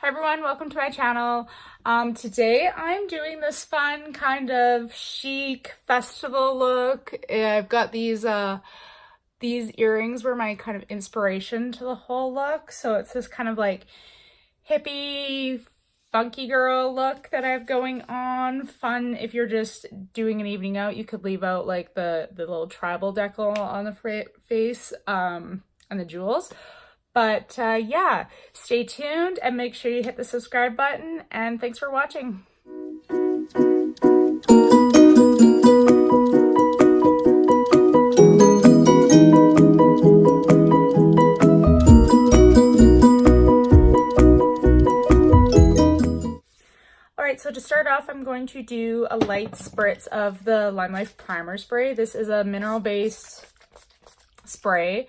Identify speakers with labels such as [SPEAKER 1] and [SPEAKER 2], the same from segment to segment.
[SPEAKER 1] everyone, welcome to my channel. Today I'm doing this fun kind of chic festival look. I've got these earrings were my kind of inspiration to the whole look. So it's this kind of like hippie, funky girl look that I have going on. Fun if you're just doing an evening out. You could leave out like the little tribal decal on the face and the jewels. But yeah, stay tuned and make sure you hit the subscribe button, and thanks for watching. Alright, so to start off, I'm going to do a light spritz of the Lime Life Primer Spray. This is a mineral-based spray.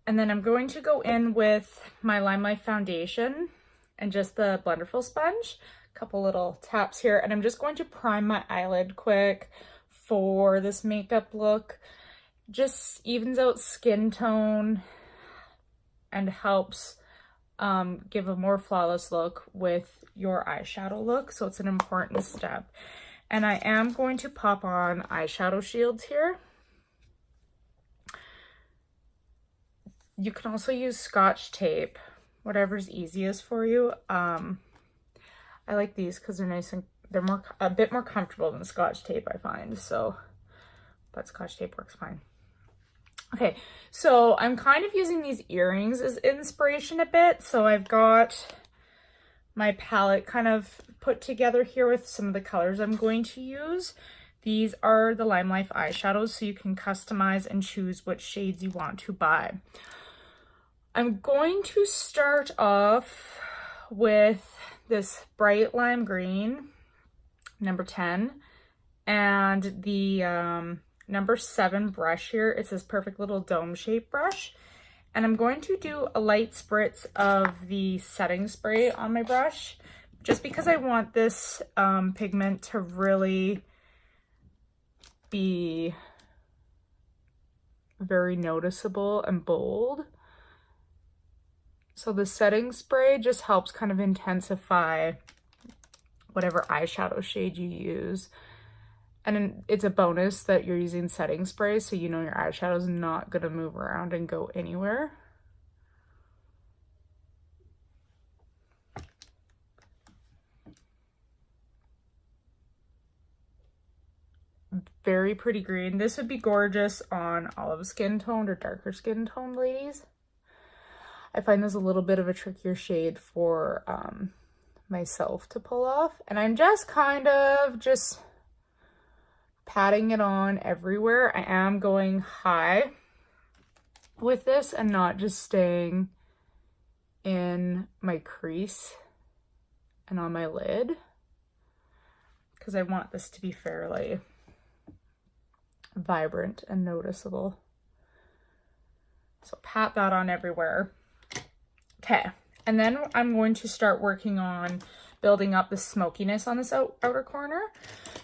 [SPEAKER 1] And then I'm going to go in with my Lime Life foundation and just the Blenderful sponge. A couple little taps here. And I'm just going to prime my eyelid quick for this makeup look. Just evens out skin tone and helps give a more flawless look with your eyeshadow look. So it's an important step. And I am going to pop on eyeshadow shields here. You can also use Scotch tape, whatever's easiest for you. I like these because they're nice and they're a bit more comfortable than Scotch tape, I find. So, but Scotch tape works fine. Okay, so I'm kind of using these earrings as inspiration a bit. So I've got my palette kind of put together here with some of the colors I'm going to use. These are the Lime Life eyeshadows, so you can customize and choose which shades you want to buy. I'm going to start off with this bright lime green, number 10, and the number 7 brush here. It's this perfect little dome shaped brush. And I'm going to do a light spritz of the setting spray on my brush, just because I want this pigment to really be very noticeable and bold. So the setting spray just helps kind of intensify whatever eyeshadow shade you use. And it's a bonus that you're using setting spray, so you know your eyeshadow is not going to move around and go anywhere. Very pretty green. This would be gorgeous on olive skin toned or darker skin toned ladies. I find this a little bit of a trickier shade for myself to pull off. And I'm just kind of just patting it on everywhere. I am going high with this and not just staying in my crease and on my lid, because I want this to be fairly vibrant and noticeable. So pat that on everywhere. Okay, and then I'm going to start working on building up the smokiness on this outer corner.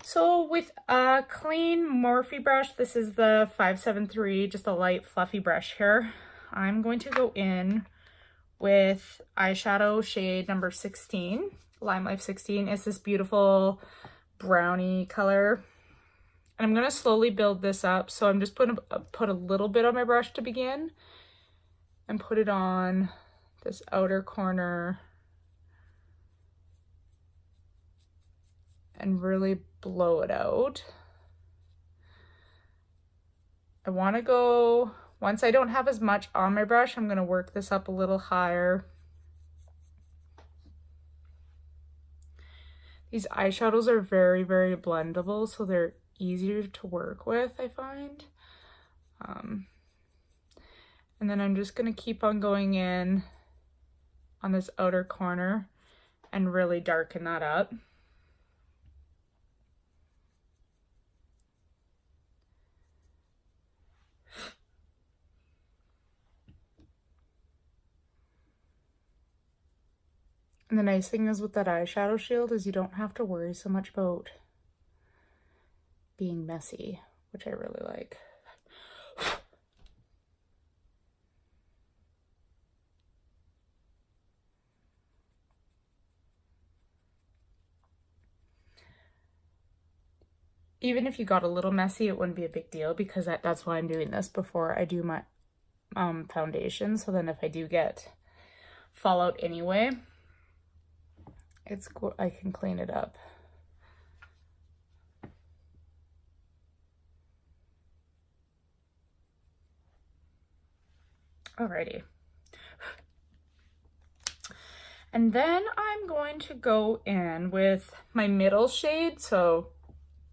[SPEAKER 1] So with a clean Morphe brush, this is the 573, just a light fluffy brush here. I'm going to go in with eyeshadow shade number 16, Lime Life 16. It's this beautiful brownie color. And I'm going to slowly build this up. So I'm just put a little bit on my brush to begin and put it on this outer corner and really blow it out. I want to go, once I don't have as much on my brush, I'm going to work this up a little higher. These eyeshadows are very, very blendable, so they're easier to work with, I find. And then I'm just going to keep on going in on this outer corner and really darken that up. And the nice thing is with that eyeshadow shield is you don't have to worry so much about being messy, which I really like. even if you got a little messy, it wouldn't be a big deal because that's why I'm doing this before I do my foundation. So then if I do get fallout anyway, I can clean it up. Alrighty. And then I'm going to go in with my middle shade, so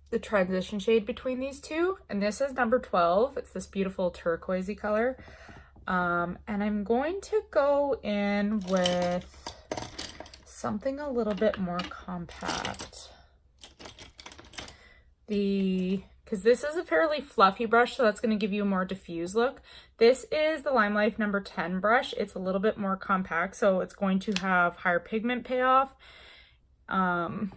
[SPEAKER 1] the transition shade between these two. And this is number 12. It's this beautiful turquoisey color. And I'm going to go in with something a little bit more compact. Because this is a fairly fluffy brush, so that's going to give you a more diffuse look. This is the Lime Life number 10 brush. It's a little bit more compact, so it's going to have higher pigment payoff. And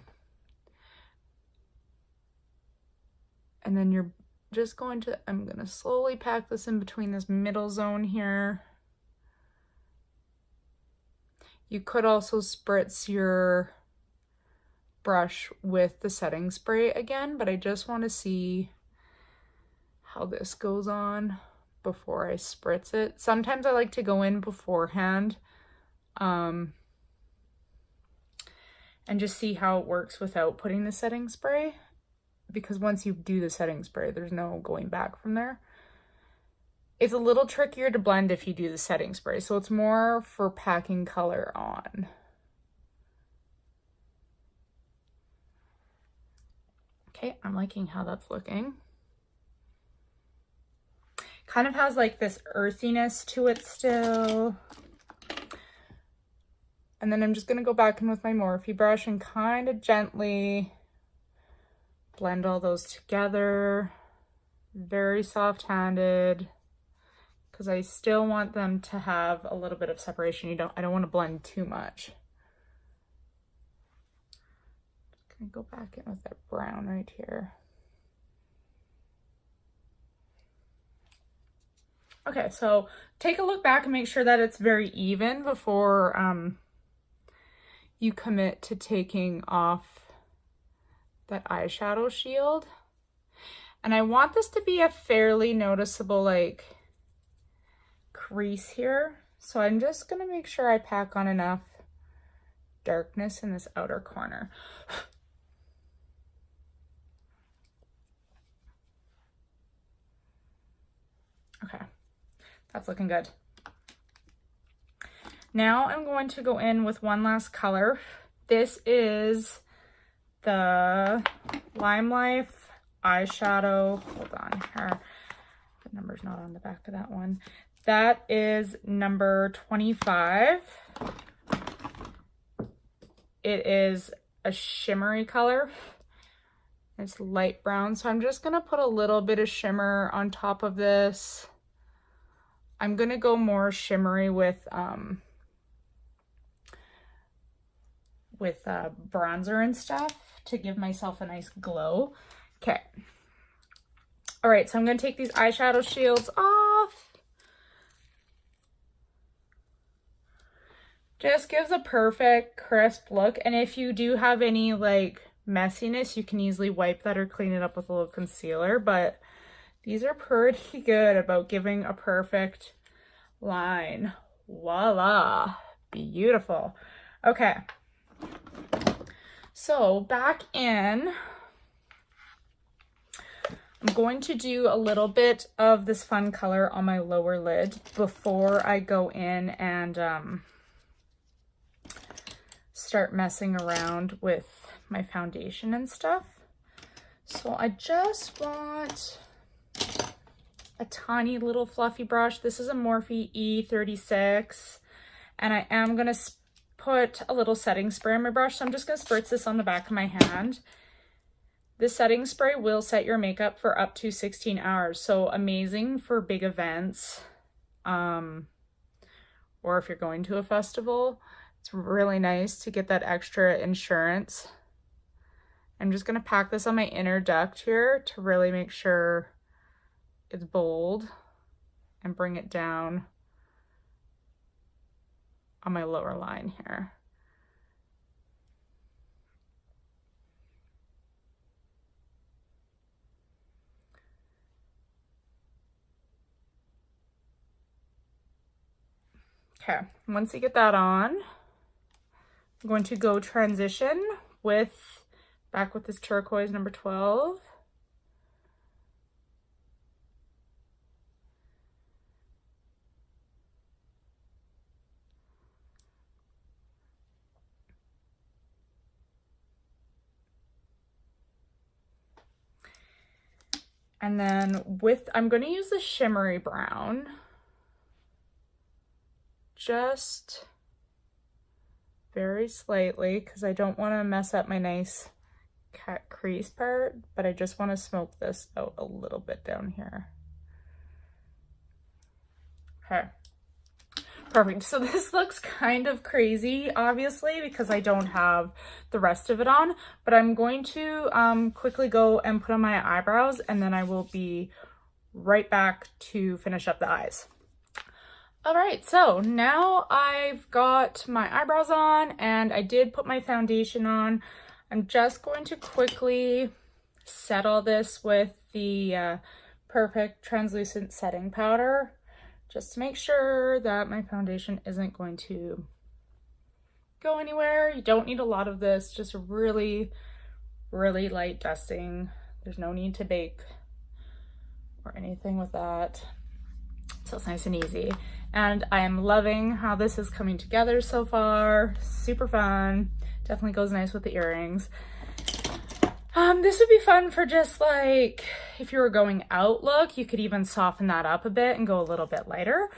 [SPEAKER 1] then you're just going to, I'm going to slowly pack this in between this middle zone here. You could also spritz your brush with the setting spray again, but I just want to see how this goes on before I spritz it. Sometimes I like to go in beforehand and just see how it works without putting the setting spray, because once you do the setting spray, there's no going back from there. It's a little trickier to blend if you do the setting spray, so it's more for packing color on. Okay, I'm liking how that's looking. Kind of has like this earthiness to it still. And then I'm just going to go back in with my Morphe brush and kind of gently blend all those together. Very soft-handed, because I still want them to have a little bit of separation. I don't want to blend too much. Gonna go back in with that brown right here. Okay, so take a look back and make sure that it's very even before you commit to taking off that eyeshadow shield. And I want this to be a fairly noticeable like crease here. So I'm just gonna make sure I pack on enough darkness in this outer corner. Okay, that's looking good. Now I'm going to go in with one last color. This is the Lime Life eyeshadow. Hold on here. The number's not on the back of that one. That is number 25. It is a shimmery color. It's light brown, so I'm just gonna put a little bit of shimmer on top of this. I'm gonna go more shimmery with bronzer and stuff to give myself a nice glow. Okay. All right, so I'm gonna take these eyeshadow shields off. Just gives a perfect crisp look, and if you do have any like messiness, you can easily wipe that or clean it up with a little concealer, but these are pretty good about giving a perfect line. Voila, beautiful. Okay, so back in, I'm going to do a little bit of this fun color on my lower lid before I go in and start messing around with my foundation and stuff. So I just want a tiny little fluffy brush. This is a Morphe E36, and I am gonna put a little setting spray on my brush. So I'm just gonna spritz this on the back of my hand. This setting spray will set your makeup for up to 16 hours. So amazing for big events, or if you're going to a festival. It's really nice to get that extra insurance. I'm just gonna pack this on my inner duct here to really make sure it's bold and bring it down on my lower line here. Okay, once you get that on, I'm going to go transition back with this turquoise number 12. And then I'm going to use the shimmery brown, just very slightly, because I don't want to mess up my nice cut crease part, but I just want to smoke this out a little bit down here. Okay, perfect. So this looks kind of crazy, obviously, because I don't have the rest of it on, but I'm going to quickly go and put on my eyebrows, and then I will be right back to finish up the eyes. All right, so now I've got my eyebrows on and I did put my foundation on. I'm just going to quickly set all this with the Perfect Translucent Setting Powder, just to make sure that my foundation isn't going to go anywhere. You don't need a lot of this, just really, really light dusting. There's no need to bake or anything with that. So it's nice and easy. And I am loving how this is coming together so far. Super fun. Definitely goes nice with the earrings. This would be fun for just like, if you were going out look, you could even soften that up a bit and go a little bit lighter.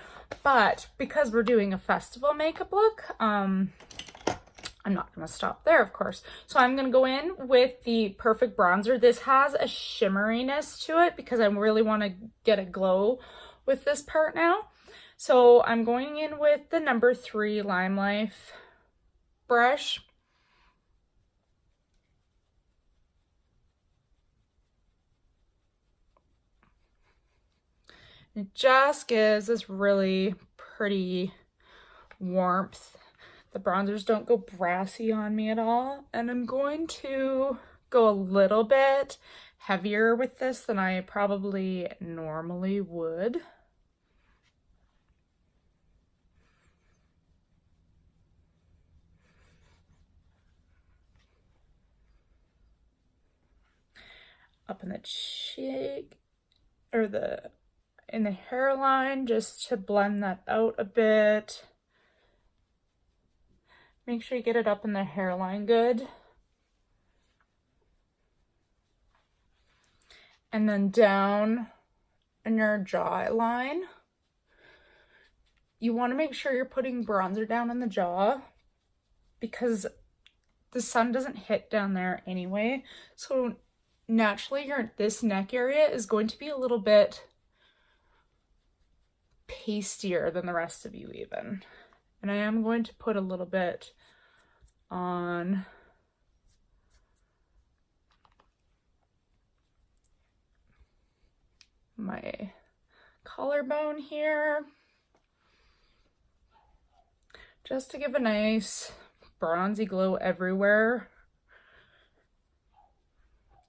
[SPEAKER 1] But because we're doing a festival makeup look, I'm not gonna stop there, of course. So I'm gonna go in with the Perfect Bronzer. This has a shimmeriness to it because I really wanna get a glow with this part now. So I'm going in with the number 3 Lime Life brush. It just gives this really pretty warmth. The bronzers don't go brassy on me at all. And I'm going to go a little bit heavier with this than I probably normally would. Up in the cheek, or in the hairline, just to blend that out a bit. Make sure you get it up in the hairline good. And then down in your jawline. You want to make sure you're putting bronzer down in the jaw because the sun doesn't hit down there anyway. So naturally this neck area is going to be a little bit pastier than the rest of you even. And I am going to put a little bit on my collarbone here, just to give a nice bronzy glow everywhere.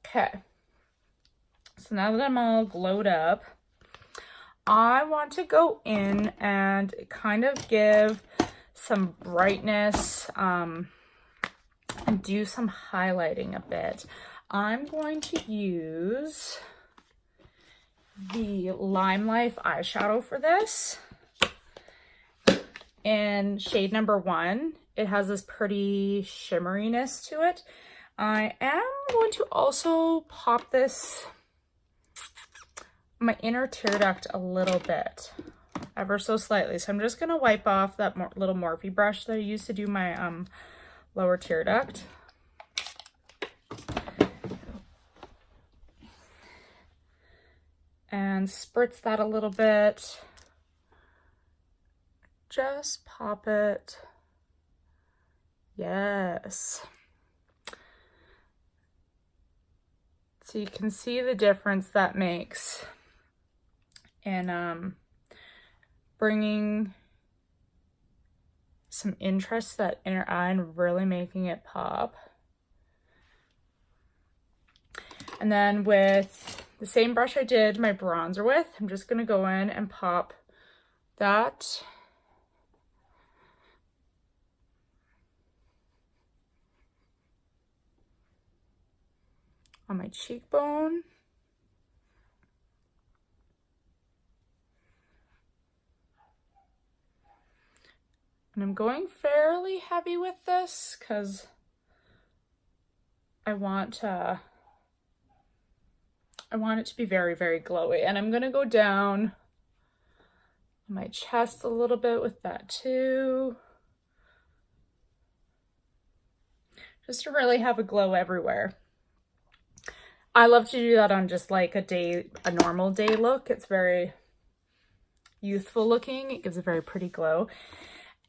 [SPEAKER 1] Okay, so now that I'm all glowed up, I want to go in and kind of give some brightness and do some highlighting a bit. I'm going to use the Lime Life eyeshadow for this in shade number 1. It has this pretty shimmeriness to it. I am going to also pop this my inner tear duct a little bit, ever so slightly. So I'm just going to wipe off that little Morphe brush that I used to do my lower tear duct. And spritz that a little bit. Just pop it. Yes. So you can see the difference that makes in bringing some interest to that inner eye and really making it pop. And then with the same brush I did my bronzer with, I'm just going to go in and pop that on my cheekbone. And I'm going fairly heavy with this because I want it to be very, very glowy. And I'm gonna go down my chest a little bit with that too. Just to really have a glow everywhere. I love to do that on just like a normal day look. It's very youthful looking. It gives a very pretty glow.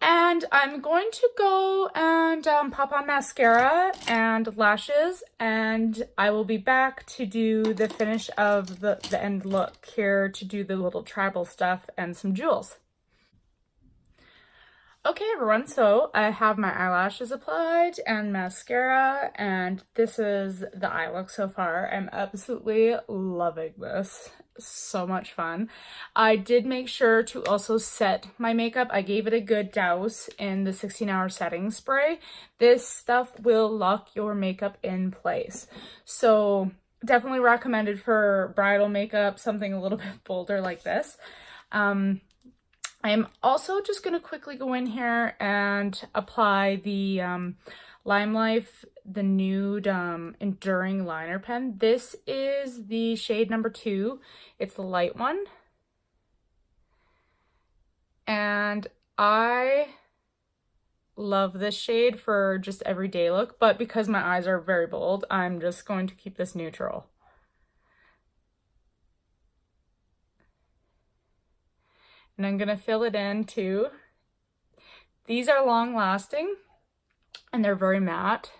[SPEAKER 1] And I'm going to go and pop on mascara and lashes, and I will be back to do the finish of the end look here, to do the little tribal stuff and some jewels. Okay everyone, so I have my eyelashes applied and mascara, and this is the eye look so far. I'm absolutely loving this. So much fun. I did make sure to also set my makeup. I gave it a good douse in the 16-hour setting spray. This stuff will lock your makeup in place. So definitely recommended for bridal makeup, something a little bit bolder like this. I'm also just going to quickly go in here and apply the Lime Life, the Nude Enduring Liner Pen. This is the shade number 2. It's the light one. And I love this shade for just everyday look, but because my eyes are very bold, I'm just going to keep this neutral. And I'm gonna fill it in too. These are long lasting and they're very matte.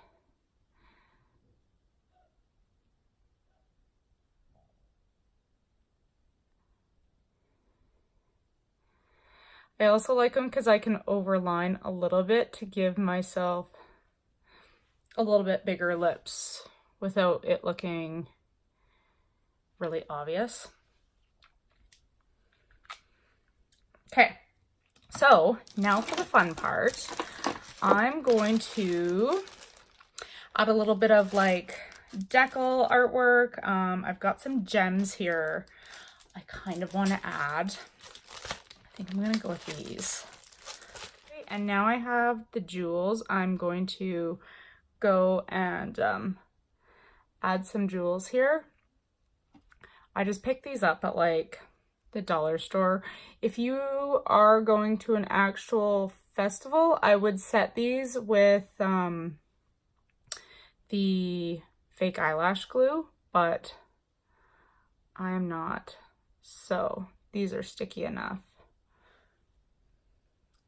[SPEAKER 1] I also like them because I can overline a little bit to give myself a little bit bigger lips without it looking really obvious. Okay, so now for the fun part. I'm going to add a little bit of like decal artwork. I've got some gems here I kind of want to add. I think I'm gonna go with these. Okay, and now I have the jewels. I'm going to go and add some jewels here. I just picked these up at like the dollar store. If you are going to an actual festival, I would set these with the fake eyelash glue, but I am not. So these are sticky enough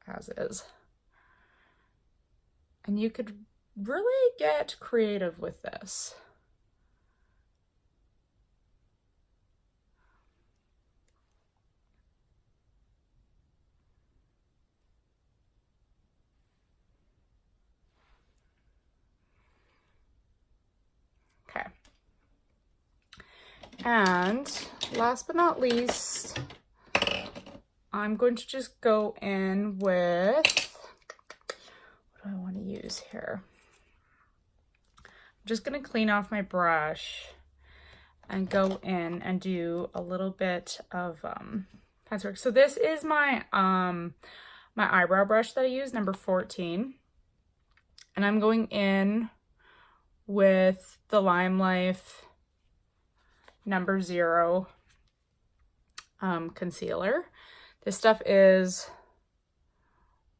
[SPEAKER 1] as is. And you could really get creative with this. Okay. And last but not least, I'm going to just go in with, what do I want to use here? I'm just going to clean off my brush and go in and do a little bit of pencil work. So this is my my eyebrow brush that I use, number 14. And I'm going in with the Lime Life number 0 concealer. This stuff is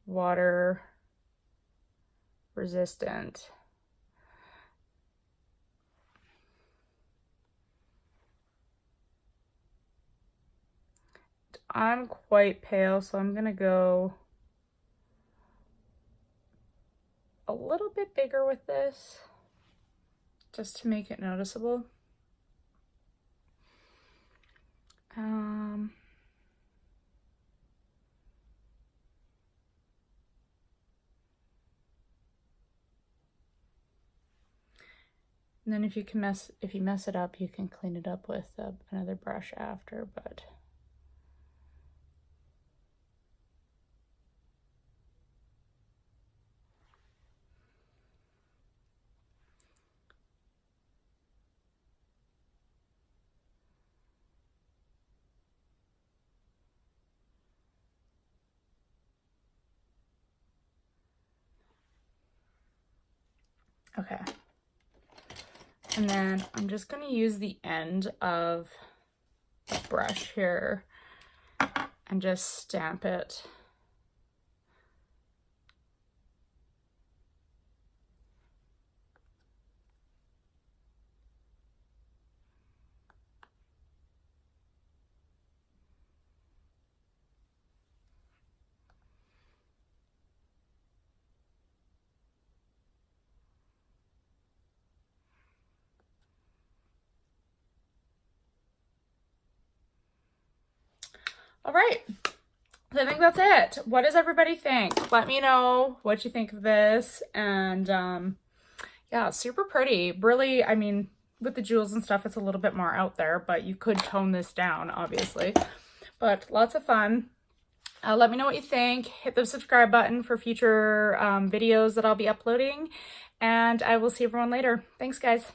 [SPEAKER 1] water resistant. I'm quite pale, so I'm gonna go a little bit bigger with this just to make it noticeable. And then if you mess it up, you can clean it up with another brush after, but Okay. And then I'm just going to use the end of the brush here and just stamp it. All right. So I think that's it. What does everybody think? Let me know what you think of this. And yeah, super pretty. Really, I mean, with the jewels and stuff, it's a little bit more out there, but you could tone this down, obviously. But lots of fun. Let me know what you think. Hit the subscribe button for future videos that I'll be uploading. And I will see everyone later. Thanks, guys.